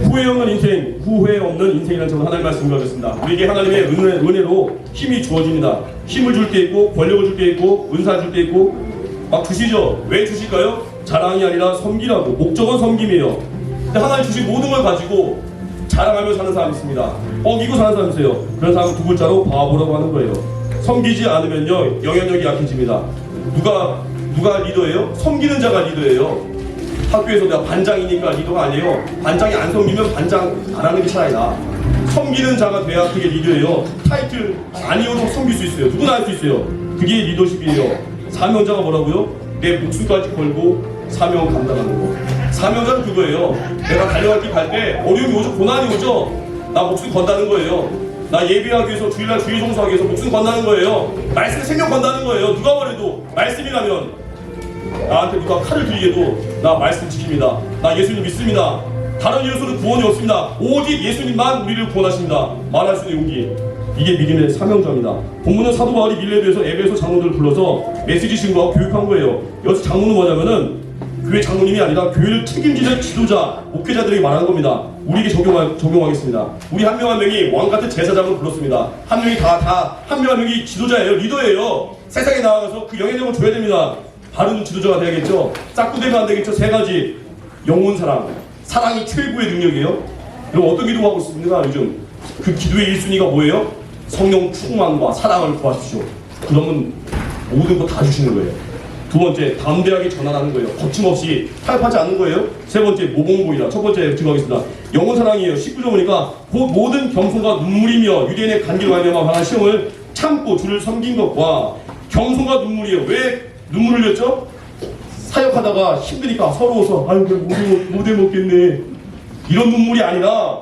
후회 없는 인생, 후회 없는 인생이라는 저는 하나님 말씀을 가졌습니다. 우리에게 하나님의 은혜로 힘이 주어집니다. 힘을 줄 때 있고, 권력을 줄 때 있고, 은사를 줄 때 있고, 막 주시죠. 왜 주실까요? 자랑이 아니라 섬기라고. 목적은 섬김이에요. 근데 하나님 주신 모든 걸 가지고 자랑하며 사는 사람이 있습니다. 이기고 사는 사람이 있어요. 그런 사람은 두 글자로 바보라고 하는 거예요. 섬기지 않으면요, 영향력이 약해집니다. 누가 리더예요? 섬기는 자가 리더예요. 학교에서 내가 반장이니까 리더가 아니에요. 반장이 안 섬기면 반장 안 하는 게 차라리 나. 섬기는 자가 돼야 그게 리더예요. 타이틀 아니어도 섬길 수 있어요. 누구나 할 수 있어요. 그게 리더십이에요. 사명자가 뭐라고요? 내 목숨까지 걸고 사명 감당하는 거. 사명자는 그거예요. 내가 달려갈 길 갈 때 어려움이 오죠, 고난이 오죠. 나 목숨 건다는 거예요. 나 예배하기 위해서 주일날 주일 송수하기 위해서 목숨 건다는 거예요. 말씀에 생명 건다는 거예요. 누가 말해도 말씀이라면 나한테 누가 칼을 들이게도 나 말씀 지킵니다. 나 예수님 믿습니다. 다른 이로서는 구원이 없습니다. 오직 예수님만 우리를 구원하십니다. 말할 수 있는 용기. 이게 믿음의 사명자입니다. 본문은 사도 바울이 밀레도에서 에베소 장로들을 불러서 메시지 신고하고 교육한 거예요. 여기서 장로는 뭐냐면은 교회 장로님이 아니라 교회를 책임지는 지도자, 목회자들에게 말하는 겁니다. 우리에게 적용하겠습니다. 우리 한 명 한 명이 왕같은 제사장을 불렀습니다. 한 명이 한 명 한 명이 지도자예요. 리더예요. 세상에 나아가서 그 영향력을 줘야 됩니다. 바른 지도자가 돼야겠죠. 짝도 되면 안 되겠죠. 세 가지. 영혼 사랑. 사랑이 최고의 능력이에요. 그럼 어떤 기도하고 있습니까? 요즘 그 기도의 1순위가 뭐예요? 성령 충만과 사랑을 구하십시오. 그러면 모든 거 다 주시는 거예요. 두 번째, 담대하게 전환하는 거예요. 거침없이 타협하지 않는 거예요. 세 번째, 모범보이라. 첫 번째 들어가겠습니다. 영혼 사랑이에요. 19절 보니까 곧 모든 겸손과 눈물이며 유대인의 간기로 말미암아 당한 시험을 참고 주를 섬긴 것과 겸손과 눈물이에요. 왜 눈물을 흘렸죠? 사역하다가 힘드니까 서러워서 아유 못 해먹겠네 이런 눈물이 아니라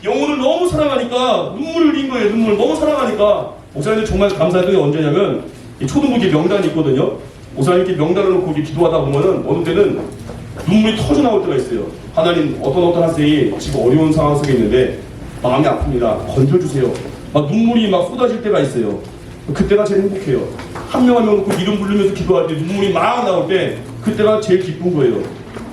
영혼을 너무 사랑하니까 눈물을 흘린 거예요. 눈물 너무 사랑하니까. 목사님들 정말 감사했던 게 언제냐면 초등부기 명단이 있거든요. 목사님께 명단을 놓고 기도하다 보면은 어느 때는 눈물이 터져 나올 때가 있어요. 하나님 어떤 학생이 지금 어려운 상황 속에 있는데 마음이 아픕니다. 건져주세요. 막 눈물이 막 쏟아질 때가 있어요. 그때가 제일 행복해요. 한 명 한 명 놓고 이름 부르면서 기도할 때 눈물이 막 나올 때 그때가 제일 기쁜 거예요.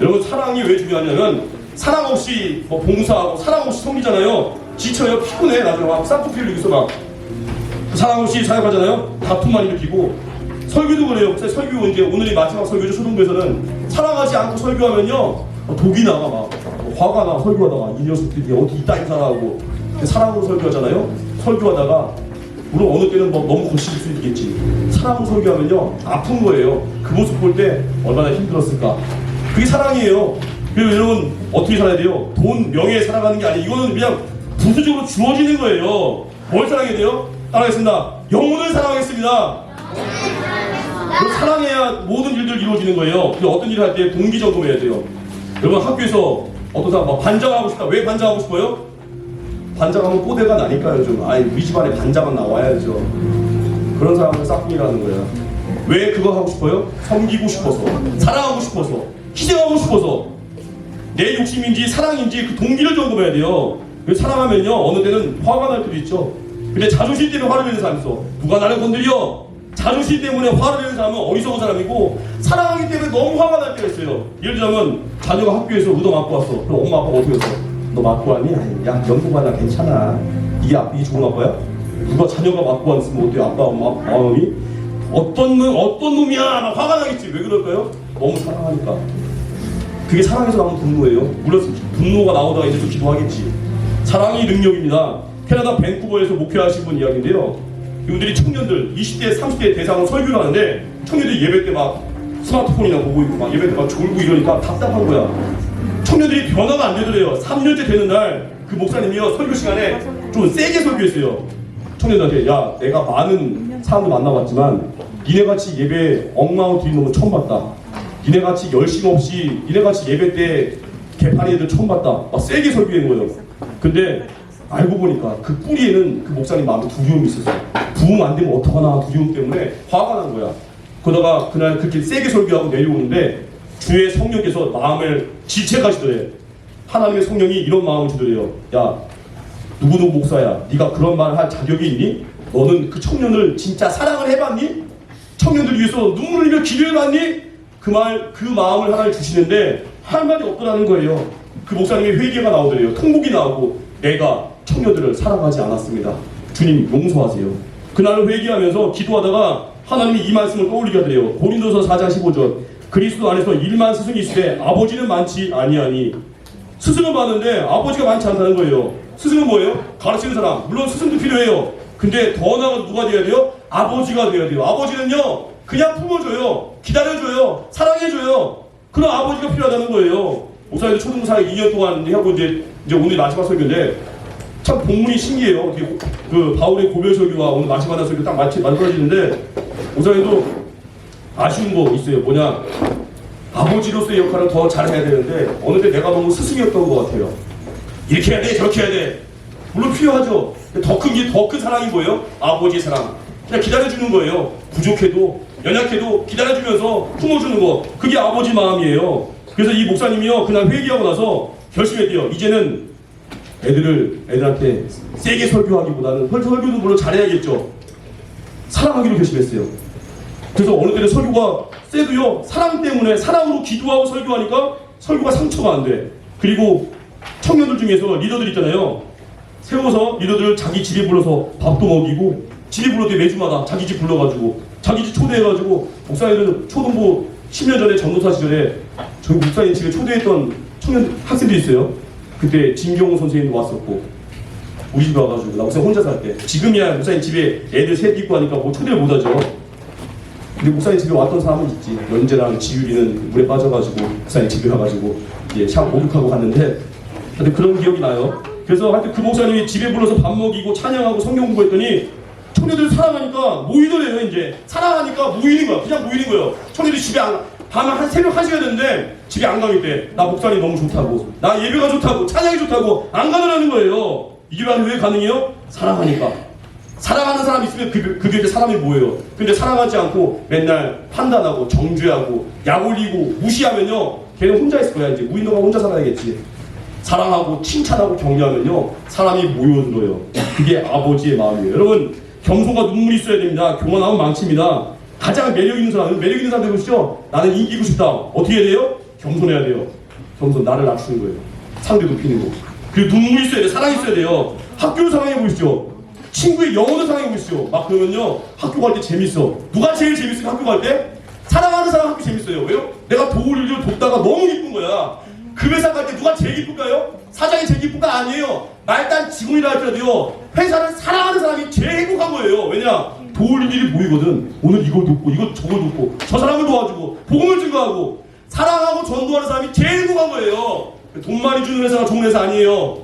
여러분 사랑이 왜 중요하냐면 사랑 없이 뭐 봉사하고 사랑 없이 섬기잖아요. 지쳐요. 피곤해. 나중에 막 쌍꺼풀 흘리고서 막 사랑 없이 사역하잖아요. 다툼만 일으키고 설교도 그래요. 설교 이제 오늘이 마지막 설교죠. 초등부에서는 사랑하지 않고 설교하면요 독이 나가 막 화가 나. 설교하다가 이 녀석들이 어디 이따 인사하고 사랑으로 설교하잖아요. 설교하다가 물론 어느 때는 뭐 너무 거칠을 수 있겠지. 사랑으로 설교하면요 아픈 거예요. 그 모습 볼 때 얼마나 힘들었을까. 그게 사랑이에요. 그리고 여러분 어떻게 살아야 돼요? 돈, 명예에 살아가는 게 아니에요. 이거는 그냥 부수적으로 주어지는 거예요. 뭘 사랑해야 돼요? 따라하겠습니다. 영혼을 사랑하겠습니다. 사랑해야 모든 일들 이루어지는 거예요. 그리고 어떤 일을 할 때 동기 점검해야 돼요. 여러분 학교에서 어떤 사람 막 반장하고 싶다. 왜 반장하고 싶어요? 반장하면 꼬대가 나니까요. 좀 우리 집안에 반장은 나와야죠. 그런 사람은 싹둥이라는 거야. 왜 그거 하고 싶어요? 섬기고 싶어서, 사랑하고 싶어서, 희생하고 싶어서. 내 욕심인지 사랑인지 그 동기를 점검해야 돼요. 사랑하면요 어느 때는 화가 날 때도 있죠. 근데 자존심 때문에 화를 내는 사람이 있어. 누가 나를 건드려? 자존심 때문에 화를 내는 사람은 어리석은 사람이고, 사랑하기 때문에 너무 화가 날 때가 있어요. 예를 들자면 자녀가 학교에서 의도 맞고 왔어. 그럼 엄마 아빠가 어떻게 했어? 너 맞고 왔니? 야 연구받아 괜찮아. 이게 좋은 아빠야? 누가 자녀가 맞고 왔으면 어때요? 아빠 엄마 마음이 어떤 놈이야 막 화가 나겠지. 왜 그럴까요? 너무 사랑하니까. 그게 사랑에서 나오는 분노예요. 물론 분노가 나오다가 이제 좀 기도하겠지. 사랑이 능력입니다. 캐나다 밴쿠버에서 목회하신 분 이야기인데요. 이분들이 청년들 20대 30대 대상으로 설교를 하는데 청년들이 예배 때 막 스마트폰이나 보고 있고 막 예배 때 막 졸고 이러니까 답답한 거야. 청년들이 변화가 안 되더래요. 3년째 되는 날 그 목사님이요 설교 시간에 좀 세게 설교했어요. 청년들한테 야 내가 많은 사람들 만나봤지만 니네같이 예배 엉망으로 드리는 놈은 처음 봤다. 니네같이 열심 없이 니네같이 예배 때 개판이 애들 처음 봤다. 막 세게 설교한 거예요. 근데 알고 보니까 그 뿌리에는 그 목사님 마음에 두려움이 있었어요. 부흥 안 되면 어떡하나 두려움 때문에 화가 난 거야. 그러다가 그날 그렇게 세게 설교하고 내려오는데 주의 성령께서 마음을 질책하시더래. 하나님의 성령이 이런 마음을 주더래요. 야 누구누구 목사야, 네가 그런 말 할 자격이 있니? 너는 그 청년을 진짜 사랑을 해봤니? 청년들 위해서 눈물을 흘리며 기도해봤니? 그 마음을 하나님 주시는데 할 말이 없더라는 거예요. 그 목사님의 회개가 나오더래요. 통곡이 나오고 내가 청년들을 사랑하지 않았습니다. 주님 용서하세요. 그날을 회개하면서 기도하다가 하나님이 이 말씀을 떠올리게 하더래요. 고린도서 4장 15절 그리스도 안에서 일만 스승이 있으되 아버지는 많지 아니하니. 스승은 많은데 아버지가 많지 않다는 거예요. 스승은 뭐예요? 가르치는 사람. 물론 스승도 필요해요. 근데 더 나아가 누가 돼야 돼요? 아버지가 돼야 돼요. 아버지는요 그냥 품어줘요. 기다려줘요. 사랑해줘요. 그런 아버지가 필요하다는 거예요. 목사님도 초등사 2년 동안 하고 이제 오늘 마지막 설교인데 참 본문이 신기해요. 그 바울의 고별 설교와 오늘 마지막 설교 딱 맞춰지는데 목사님도 아쉬운 거 있어요. 뭐냐, 아버지로서의 역할을 더 잘해야 되는데 어느 때 내가 너무 스승이었던 것 같아요. 이렇게 해야 돼, 저렇게 해야 돼. 물론 필요하죠. 더 큰 사랑이 뭐예요? 아버지의 사랑. 그냥 기다려주는 거예요. 부족해도 연약해도 기다려주면서 품어주는 거. 그게 아버지 마음이에요. 그래서 이 목사님이요 그날 회개하고 나서 결심했대요. 이제는 애들한테 세게 설교하기보다는 설교도 물론 잘해야겠죠. 사랑하기로 결심했어요. 그래서 어느 때는 설교가 세도요 사랑 때문에 사랑으로 기도하고 설교하니까 설교가 상처가 안 돼. 그리고 청년들 중에서 리더들 있잖아요. 세워서 리더들을 자기 집에 불러서 밥도 먹이고 집에 불러도 매주마다 자기 집 불러가지고 자기 집 초대해가지고 목사님들은 초등부 10년 전에 전도사 시절에 저희 목사님 집에 초대했던 청년 학생들이 있어요. 그때 진경호 선생님도 왔었고 우리 집에 와가지고 나 목사님 혼자 살 때 지금이야 목사님 집에 애들 셋 있고 하니까 뭐 초대를 못하죠. 근데 목사님 집에 왔던 사람은 있지. 연재랑 지율이는 물에 빠져가지고 목사님 집에 와가지고 이제 샤워 목욕하고 갔는데 하여튼 그런 기억이 나요. 그래서 하여튼 그 목사님이 집에 불러서 밥 먹이고 찬양하고 성경 공부했더니 청년들 사랑하니까 모이더래요. 이제 사랑하니까 모이는 거야. 그냥 모이는 거예요. 청년들이 집에 밤에 한 새벽 1시가 됐는데 집에 안 가겠대. 나 목사님 너무 좋다고, 나 예배가 좋다고, 찬양이 좋다고 안 가더라는 거예요. 이게 왜 가능해요? 사랑하니까. 사랑하는 사람 있으면 그 교회 사람이 뭐예요? 근데 사랑하지 않고 맨날 판단하고 정죄하고 약 올리고 무시하면요 걔는 혼자 있을 거야. 이제 무인도가 혼자 살아야겠지. 사랑하고 칭찬하고 격려하면요 사람이 모여들어요. 그게 아버지의 마음이에요. 여러분 겸손과 눈물이 있어야 됩니다. 교만하면 망칩니다. 가장 매력 있는 사람은 매력 있는 사람들 보시죠. 나는 이기고 싶다. 어떻게 해야 돼요? 겸손해야 돼요. 겸손, 나를 낮추는 거예요. 상대 높이는 거. 그리고 눈물이 있어야 돼요. 사랑이 있어야 돼요. 학교를 사랑해 보시죠. 친구의 영어도 사랑해 보시죠. 막 그러면요 학교 갈 때 재밌어. 누가 제일 재밌어요? 학교 갈 때? 사랑하는 사람 학교 재밌어요. 왜요? 내가 도울 일을 돕다가 너무 기쁜 거야. 그 회사 갈 때 누가 제일 기쁠까요? 사장이 제일 기쁜가? 아니에요. 말단 직원이라 할지라도요 회사를 사랑하는 사람이 제일 행복한 거예요. 왜냐? 도울 일이 보이거든. 오늘 이걸 돕고 이거 저걸 돕고 저 사람을 도와주고 복음을 증거하고 사랑하고 전도하는 사람이 제일 행복한 거예요. 돈 많이 주는 회사가 좋은 회사 아니에요.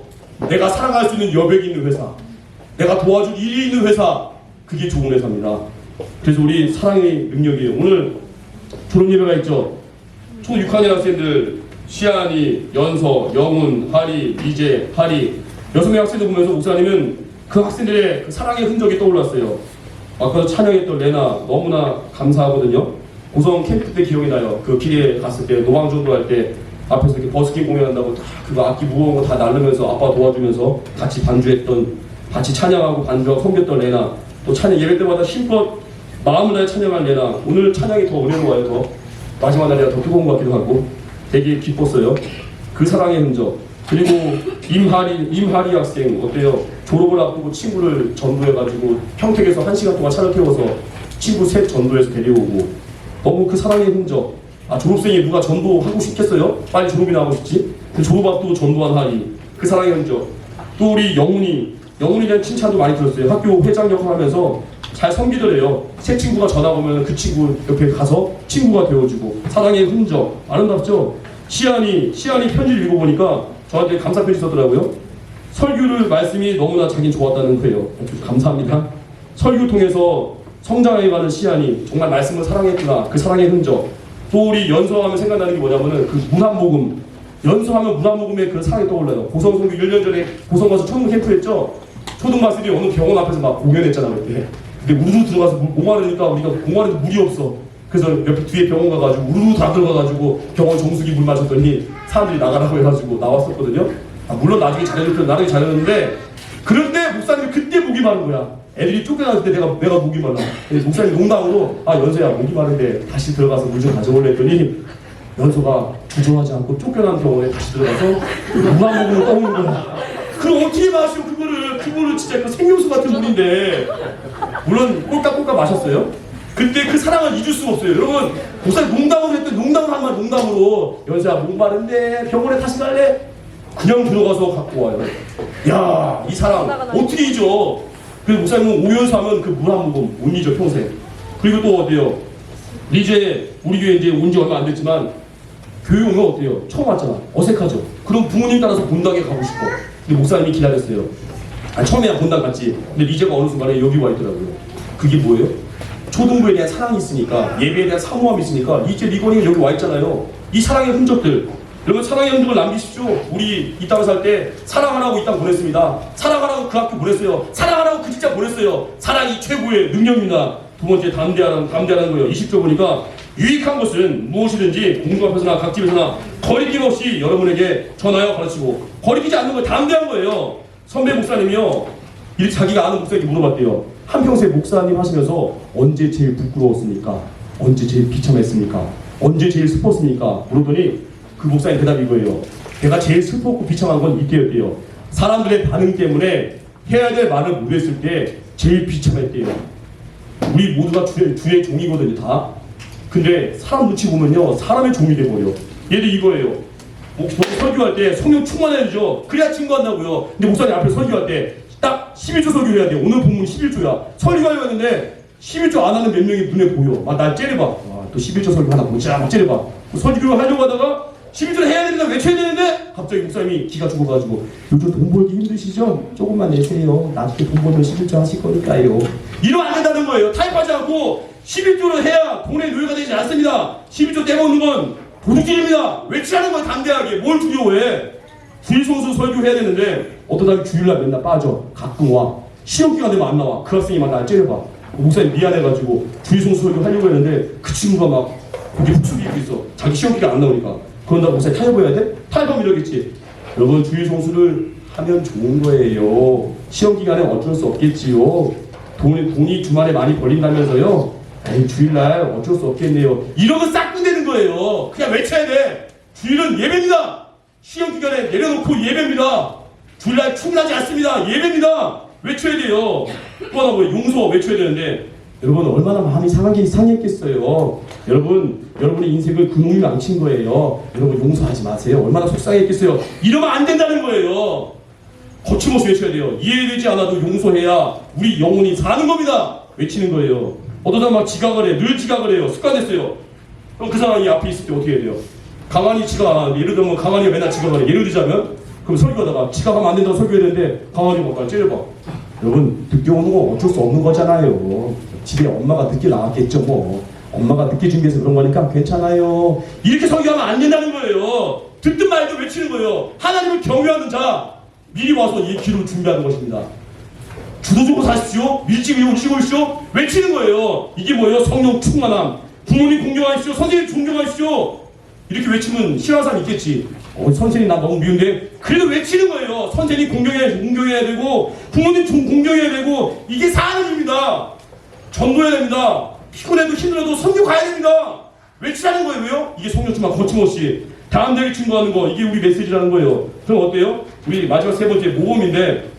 내가 사랑할 수 있는 여백이 있는 회사, 내가 도와줄 일이 있는 회사, 그게 좋은 회사입니다. 그래서 우리 사랑의 능력이에요. 오늘 졸업 예배가 있죠. 총 6학년 학생들 시안이, 연서, 영훈, 하리, 이재, 하리 6명의 학생들 보면서 목사님은 그 학생들의 그 사랑의 흔적이 떠올랐어요. 아까 찬양했던 레나 너무나 감사하거든요. 고성 캠프 때 기억이 나요. 그 길에 갔을 때 노방전도 할 때 앞에서 이렇게 버스킹 공연한다고 다 그거 악기 무거운 거 다 날르면서 아빠 도와주면서 같이 반주했던, 같이 찬양하고 반주하고 섬겼던 레나, 또 찬양 예배 때마다 힘껏 마음을 다해 찬양한 레나. 오늘 찬양이 더 은혜로워요. 더 마지막 날이라 더 뜨거운 것 같기도 하고 되게 기뻤어요. 그 사랑의 흔적. 그리고 임하리 학생 어때요? 졸업을 앞두고 친구를 전도해가지고 평택에서 1시간 동안 차를 태워서 친구 셋 전도해서 데려오고, 너무 그 사랑의 흔적. 아, 졸업생이 누가 전도하고 싶겠어요? 빨리 졸업이나 하고 싶지? 그 졸업 앞두고 전도한 하리, 그 사랑의 흔적. 또 우리 영훈이에 대한 칭찬도 많이 들었어요. 학교 회장 역할 하면서 잘 섬기더래요. 새 친구가 전화 오면 그 친구 옆에 가서 친구가 되어주고, 사랑의 흔적. 아름답죠? 시안이 편지를 읽어보니까 저한테 감사 편지 썼더라고요. 설교를 말씀이 너무나 자긴 좋았다는 거예요. 감사합니다. 설교 통해서 성장해가는 시안이 정말 말씀을 사랑했구나. 그 사랑의 흔적. 또 우리 연서하면 생각나는 게 뭐냐면은 그 문안복음. 연서하면 문안복음의 그 사랑이 떠올라요. 고성 선교 1년 전에 고성 가서 초등 캠프 했죠. 초등마들이 어느 병원 앞에서 막 공연했잖아 그때. 근데 우르르 들어가서 목마르니까 우리가 목마른데 물이 없어. 그래서 옆에 뒤에 병원 가가지고 우르르 다 들어가가지고 병원 정수기 물 마셨더니 사람들이 나가라고 해가지고 나왔었거든요. 아, 물론 나중에 잘했는데 그럴 때 목사님이 그때 목이 마른 거야. 애들이 쫓겨났을 때 내가 목이 말라. 목사님 농담으로, 아 연서야 목이 마른데 다시 들어가서 물 좀 가져올래 했더니 연서가 주저하지 않고 쫓겨난 병원에 다시 들어가서 무한복음을 떠오는 거야. 그럼 어떻게 마셔 그거를 진짜 그 생명수 같은 물인데. 물론 꼴깍꼴깍 마셨어요. 그때 그 사랑을 잊을 수가 없어요. 여러분, 목사님 농담으로 했더니 농담을 한 말 농담으로 연서야 목마른데 병원에 다시 갈래? 그냥 들어가서 갖고 와요. 야, 이 사랑 어떻게 잊어? 그래서 목사님은 오연수 하면 그 물 한 모금 못 잊어 평생. 그리고 또 어때요? 이제 우리 교회 이제 온 지 얼마 안 됐지만 교회 오면 어때요? 처음 왔잖아. 어색하죠. 그럼 부모님 따라서 본당에 가고 싶어. 근데 목사님이 기다렸어요. 처음에야 본당 갔지. 근데 리제가 어느 순간에 여기 와 있더라고요. 그게 뭐예요? 초등부에 대한 사랑이 있으니까, 예배에 대한 사모함이 있으니까 이제 리건이가 여기 와 있잖아요. 이 사랑의 흔적들, 여러분 사랑의 흔적을 남기십시오. 우리 이 땅을 살 때 사랑하라고 이 땅 보냈습니다. 사랑하라고 그 학교 보냈어요. 사랑하라고 그 직장 보냈어요. 사랑이 최고의 능력입니다. 두 번째, 담대하라는 거예요. 20절 보니까 유익한 것은 무엇이든지 공중 앞에서나 각 집에서나 거리낌 없이 여러분에게 전하여 가르치고, 거리끼지 않는 거 담대한 거예요. 선배 목사님이요, 이렇게 자기가 아는 목사님께 물어봤대요. 한평생 목사님 하시면서 언제 제일 부끄러웠습니까? 언제 제일 비참했습니까? 언제 제일 슬펐습니까? 물어보니 그 목사님 대답이 이거예요. 내가 제일 슬펐고 비참한 건 이때였대요. 사람들의 반응 때문에 해야 될 말을 못했을 때 제일 비참했대요. 우리 모두가 주의 종이거든요, 다. 근데 사람 눈치 보면요, 사람의 종이 돼버려. 얘도 이거예요. 설교할 때 성령 충만해야죠. 그래야 증거한다고요. 근데 목사님 앞에 설교할 때 딱 11조 설교해야 돼. 오늘 본문 11조야. 설교하려고 했는데 11조 안 하는 몇 명이 눈에 보여. 날 째려봐. 또 11조 설교 하나 보자. 막 째려봐. 설교를 하려고 하다가 11조를 해야 되는데 외쳐야 되는데 갑자기 목사님이 기가 죽어가지고 요즘 돈 벌기 힘드시죠? 조금만 내세요. 나중에 돈 벌면 11조 하실 거니까요. 이러면 안 된다는 거예요. 타협하지 않고 11조를 해야 돈의 노예가 되지 않습니다. 11조 떼먹는 건 도둑질입니다. 외치라는 건 담대하게. 뭘 두려워해? 주일성수 설교해야 되는데 어떤 사람이 주일날 맨날 빠져. 가끔 와. 시험기간 되면 안 나와. 그 학생이 막 날 째려봐. 목사님 미안해가지고 주일성수 설교 하려고 했는데 그 친구가 막 고개 훅 숙이고 있어. 자기 시험기간 안 나오니까. 그런다고 목사님 타협해야 돼? 타협하면 이러겠지. 여러분, 주일성수를 하면 좋은 거예요. 시험기간에 어쩔 수 없겠지요. 돈이 주말에 많이 벌린다면서요. 에이, 주일날 어쩔 수 없겠네요. 이러면 싹군되는 거예요. 그냥 외쳐야 돼. 주일은 예배입니다. 시험기간에 내려놓고 예배입니다. 주일날 충분하지 않습니다. 예배입니다. 외쳐야 돼요. 또 하나 뭐예요? 용서 외쳐야 되는데 여러분 얼마나 마음이 상했겠어요. 여러분의 인생을 그놈이 망친 거예요. 여러분 용서하지 마세요. 얼마나 속상했겠어요. 이러면 안 된다는 거예요. 거침없이 외쳐야 돼요. 이해되지 않아도 용서해야 우리 영혼이 사는 겁니다. 외치는 거예요. 어떤 사람 막 지각을 해. 늘 지각을 해요. 습관됐어요. 그럼 그 사람이 앞에 있을 때 어떻게 해야 돼요? 강한이 지각 안 하는데, 예를 들면 강한이가 맨날 지각을 해. 예를 들자면 그럼 설교하다가 지각하면 안 된다고 설교해야 되는데 강한이가 막 째려봐. 여러분, 늦게 오는 건 어쩔 수 없는 거잖아요. 집에 엄마가 늦게 나왔겠죠 뭐. 엄마가 늦게 준비해서 그런 거니까 괜찮아요. 이렇게 설교하면 안 된다는 거예요. 듣든 말든 외치는 거예요. 하나님을 경외하는 자 미리 와서 이 기도를 준비하는 것입니다. 주도적으로 사십시오. 일찍 오십시오. 외치는 거예요. 이게 뭐예요? 성령 충만함. 부모님 공경하십시오. 선생님 존경하십시오. 이렇게 외치면 싫어하는 사람이 있겠지. 선생님 나 너무 미운데. 그래도 외치는 거예요. 선생님 공경해야 되고 부모님 공경해야 되고. 이게 사는 일입니다. 전도해야 됩니다. 피곤해도 힘들어도 선교 가야 됩니다. 외치라는 거예요. 왜요? 이게 성령 충만 거침없이 다음되게 증거하는 거. 이게 우리 메시지라는 거예요. 그럼 어때요? 우리 마지막 세 번째 모범인데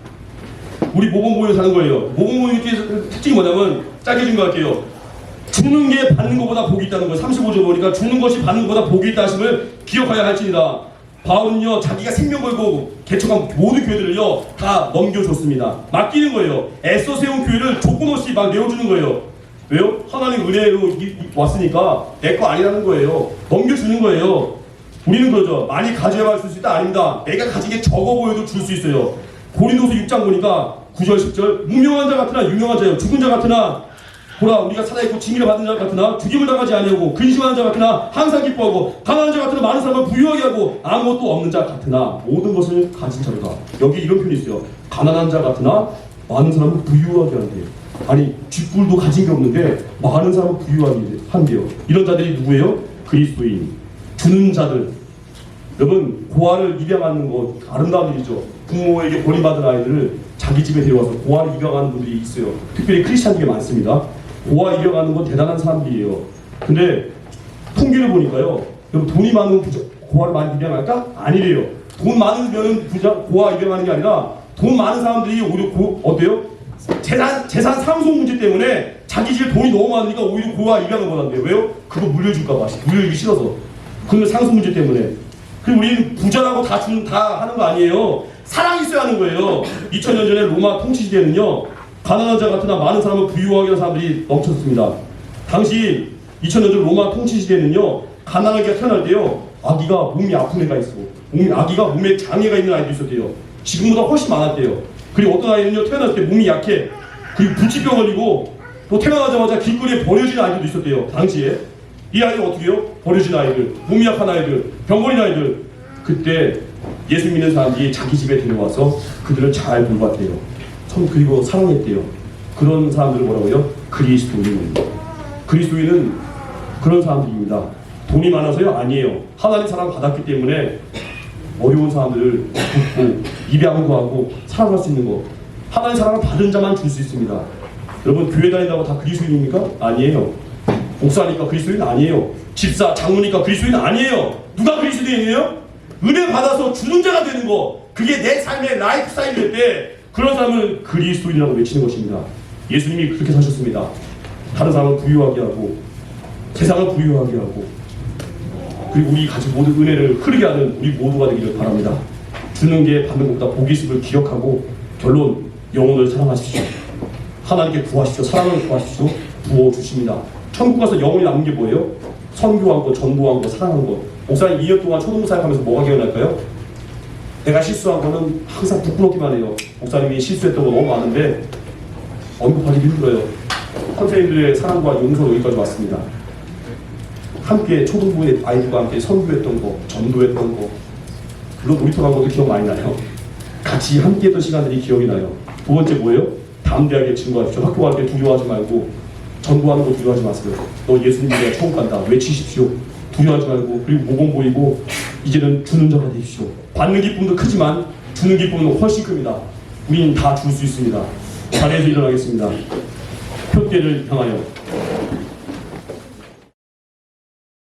우리 모범 모여 사는 거예요. 모범 모임의 특징이 뭐냐면 짧게 증거할게요. 죽는 게 받는 것보다 복이 있다는 거예요. 35절 보니까 죽는 것이 받는 것보다 복이 있다 하심을 기억하여야 할지니라. 바울은요 자기가 생명 걸고 개척한 모든 교회들을요 다 넘겨줬습니다. 맡기는 거예요. 애써 세운 교회를 조건 없이 막 내어주는 거예요. 왜요? 하나님 은혜로 왔으니까 내 거 아니라는 거예요. 넘겨주는 거예요. 우리는 그러죠. 많이 가져야 줄 수 있다? 아닙니다. 내가 가진 게 적어 보여도 줄 수 있어요. 고린도서 6장 보니까 9절 10절 무명한 자 같으나 유명한 자요 죽은 자 같으나 보라 우리가 살아있고 징계를 받은 자 같으나 죽임을 당하지 아니하고 근심하는 자 같으나 항상 기뻐하고 가난한 자 같으나 많은 사람을 부유하게 하고 아무것도 없는 자 같으나 모든 것을 가진 자로다. 여기 이런 표현이 있어요. 가난한 자 같으나 많은 사람을 부유하게 한대요. 아니 쥐뿔도 가진 게 없는데 많은 사람을 부유하게 한대요. 이런 자들이 누구예요? 그리스도인 주는 자들. 여러분 고아를 입양하는 거 아름다운 일이죠. 부모에게 버림받은 아이들을 자기 집에 데려와서 고아를 입양하는 분들이 있어요. 특별히 크리스찬들이 많습니다. 고아 입양하는 건 대단한 사람들이에요. 근데 통계를 보니까요 여러분 돈이 많으면 고아를 많이 입양할까? 아니래요. 돈 많으면 고아 입양하는 게 아니라 돈 많은 사람들이 오히려 어때요? 재산 상속 문제 때문에 자기 집에 돈이 너무 많으니까 오히려 고아 입양을 못한대요. 왜요? 그거 물려줄까 봐. 물려주기 싫어서. 그건 상속 문제 때문에. 그리고 우리는 부자라고 다 하는 거 아니에요. 사랑이 있어야 하는 거예요. 2000년 전에 로마 통치 시대에는요, 가난한 자 같으나 많은 사람을 부유하게 하는 사람들이 넘쳤습니다. 당시 2000년 전 로마 통치 시대에는요, 가난하게 태어날 때요, 아기가 몸이 아픈 애가 있어. 아기가 몸에 장애가 있는 아이도 있었대요. 지금보다 훨씬 많았대요. 그리고 어떤 아이는요, 태어났을 때 몸이 약해. 그리고 불치병 걸리고 또 태어나자마자 길거리에 버려진 아이들도 있었대요. 당시에. 이 아이들 어떻게 해요? 버려진 아이들, 몸이 약한 아이들, 병 걸린 아이들. 그때 예수 믿는 사람들이 자기 집에 데려와서 그들을 잘 돌봤대요. 그리고 사랑했대요. 그런 사람들을 뭐라고요? 그리스도인입니다. 그리스도인은 그런 사람들입니다. 돈이 많아서요? 아니에요. 하나님 사랑 받았기 때문에 어려운 사람들을 돕고 입양도 하고 사랑할 수 있는 거. 하나님 사랑을 받은 자만 줄 수 있습니다. 여러분 교회 다닌다고 다 그리스도인입니까? 아니에요. 목사니까 그리스도인 아니에요. 집사, 장로니까 그리스도인 아니에요. 누가 그리스도인이에요? 은혜 받아서 주는 자가 되는 거. 그게 내 삶의 라이프 스타일일 때 그런 사람은 그리스도인이라고 외치는 것입니다. 예수님이 그렇게 사셨습니다. 다른 사람을 부유하게 하고 세상을 부유하게 하고 그리고 우리 가진 모든 은혜를 흐르게 하는 우리 모두가 되기를 바랍니다. 주는 게 받는 것보다 복이 있음을 기억하고 결론 영혼을 사랑하십시오. 하나님께 구하십시오. 사랑을 구하십시오. 부어주십니다. 천국 가서 영혼이 남는 게 뭐예요? 선교한 거, 전도한 거, 사랑한 거. 목사님 2년 동안 초등부 사역하면서 뭐가 기억날까요? 내가 실수한 거는 항상 부끄럽기만 해요. 목사님이 실수했던 거 너무 많은데 언급하기 힘들어요. 선생님들의 사랑과 용서로 여기까지 왔습니다. 함께 초등부의 아이들과 함께 선교했던 거, 전도했던 거, 물론 놀이터 간 것도 기억 많이 나요. 같이 함께 했던 시간들이 기억이 나요. 두 번째 뭐예요? 담대하게 증거하십시오. 학교 갈 때 두려워하지 말고 전도하는 거 두려워하지 마세요. 너 예수님 믿어 처음 간다. 외치십시오. 두려워하지 말고 그리고 모범 보이고 이제는 주는 자가 되십시오. 받는 기쁨도 크지만 주는 기쁨은 훨씬 큽니다. 우리는 다 줄 수 있습니다. 자리에서 일어나겠습니다. 표대를 향하여